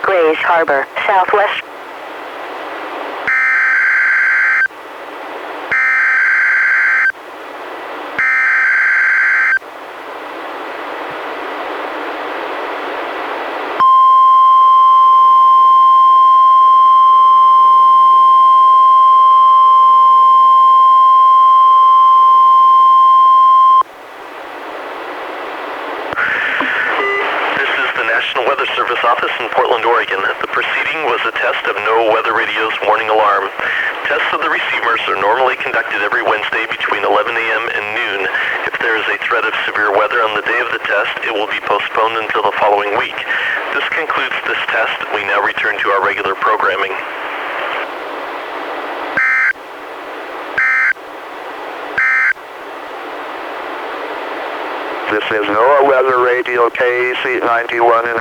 Grays Harbor, southwest. Weather Service office in Portland, Oregon. The proceeding was a test of no weather radio's warning alarm. Tests of the receivers are normally conducted every Wednesday between 11 a.m. and noon. If there is a threat of severe weather on the day of the test, it will be postponed until the following week. This concludes this test. We now return to our regular programming. This is NOAA Weather Radio KAC 91 in